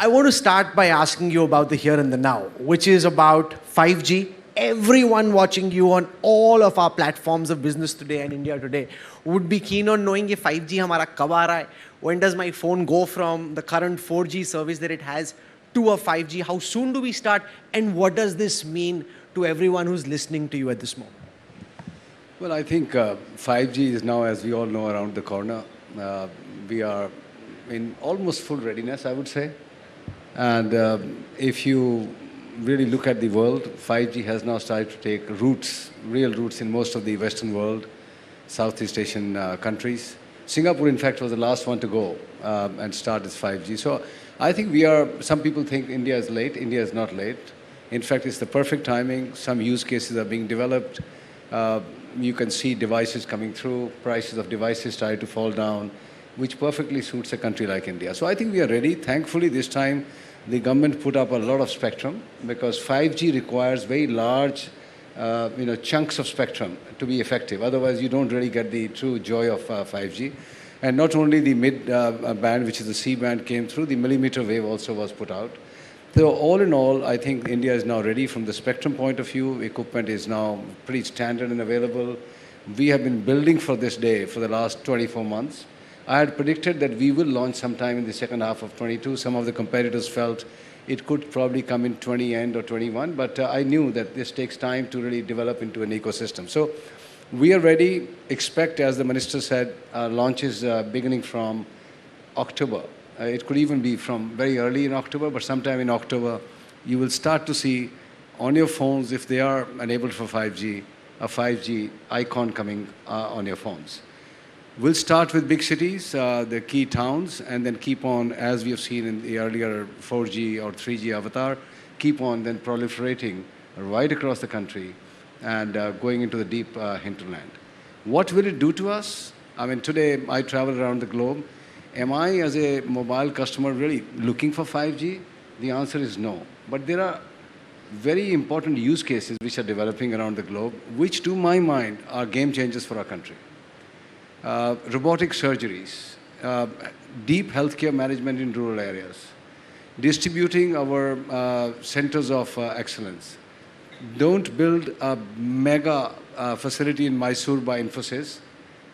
I want to start by asking you about the here and the now, which is about 5G. Everyone watching you on all of our platforms of business today and India today would be keen on knowing if 5G हमारा कब आ रहा है? When does my phone go from the current 4G service that it has to a 5G? How soon do we start? And what does this mean to everyone who's listening to you at this moment? Well, I think 5G is now, as we all know, around the corner. We are in almost full readiness, I would say. And if you really look at the world, 5G has now started to take roots, real roots in most of the Western world, Southeast Asian countries. Singapore, in fact, was the last one to go and start its 5G. So I think some people think India is late. India is not late. In fact, it's the perfect timing. Some use cases are being developed. You can see devices coming through, prices of devices started to fall down, which perfectly suits a country like India. So I think we are ready. Thankfully, this time, the government put up a lot of spectrum because 5G requires very large chunks of spectrum to be effective. Otherwise, you don't really get the true joy of 5G. And not only the mid band, which is the C band, came through, the millimeter wave also was put out. So all in all, I think India is now ready from the spectrum point of view. Equipment is now pretty standard and available. We have been building for this day for the last 24 months. I had predicted that we will launch sometime in the second half of 22. Some of the competitors felt it could probably come in 20 end or 21, but I knew that this takes time to really develop into an ecosystem. So we are ready. Expect, as the minister said, launches beginning from October. It could even be from very early in October, but sometime in October, you will start to see on your phones, if they are enabled for 5G, a 5G icon coming on your phones. We'll start with big cities, the key towns, and then keep on, as we have seen in the earlier 4G or 3G avatar, keep on then proliferating right across the country and going into the deep hinterland. What will it do to us? I mean, today I travel around the globe. Am I, as a mobile customer, really looking for 5G? The answer is no. But there are very important use cases which are developing around the globe, which, to my mind, are game changers for our country. Robotic surgeries, deep healthcare management in rural areas, distributing our centers of excellence. Don't build a mega facility in Mysore by Infosys,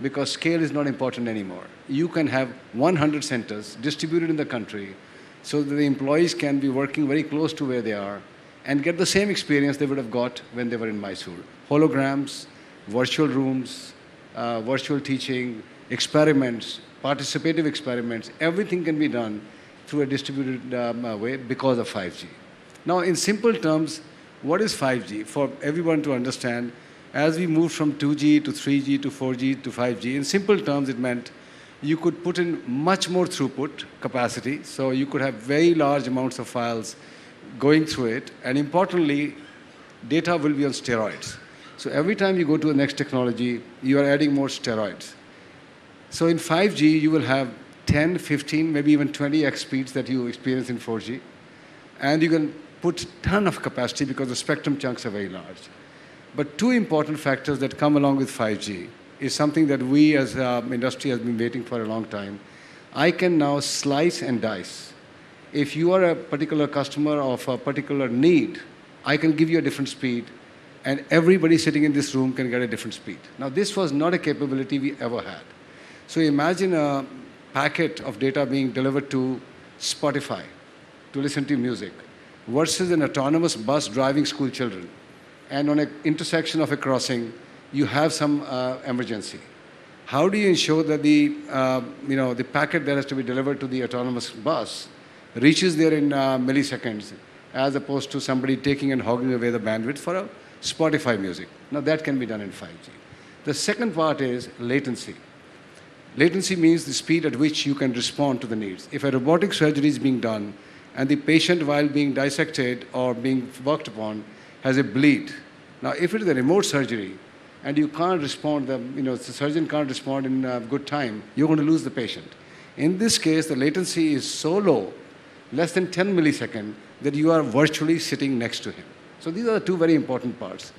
because scale is not important anymore. You can have 100 centers distributed in the country so that the employees can be working very close to where they are and get the same experience they would have got when they were in Mysore. Holograms, virtual rooms, virtual teaching, experiments, participative experiments, everything can be done through a distributed way because of 5G. Now, in simple terms, what is 5G? For everyone to understand, as we moved from 2G to 3G to 4G to 5G, in simple terms, it meant you could put in much more throughput capacity, so you could have very large amounts of files going through it, and importantly, data will be on steroids. So every time you go to the next technology, you are adding more steroids. So in 5G, you will have 10, 15, maybe even 20x speeds that you experience in 4G, and you can put a ton of capacity because the spectrum chunks are very large. But two important factors that come along with 5G is something that we as industry has been waiting for a long time. I can now slice and dice. If you are a particular customer of a particular need, I can give you a different speed, and everybody sitting in this room can get a different speed. Now, this was not a capability we ever had. So imagine a packet of data being delivered to Spotify to listen to music versus an autonomous bus driving school children. And on an intersection of a crossing, you have some emergency. How do you ensure that the packet that has to be delivered to the autonomous bus reaches there in milliseconds, as opposed to somebody taking and hogging away the bandwidth for a Spotify music? Now, that can be done in 5G. The second part is latency. Latency means the speed at which you can respond to the needs. If a robotic surgery is being done and the patient, while being dissected or being worked upon, has a bleed. Now, if it is a remote surgery and you can't respond, the surgeon can't respond in good time, you're going to lose the patient. In this case, the latency is so low, less than 10 milliseconds, that you are virtually sitting next to him. So these are the two very important parts.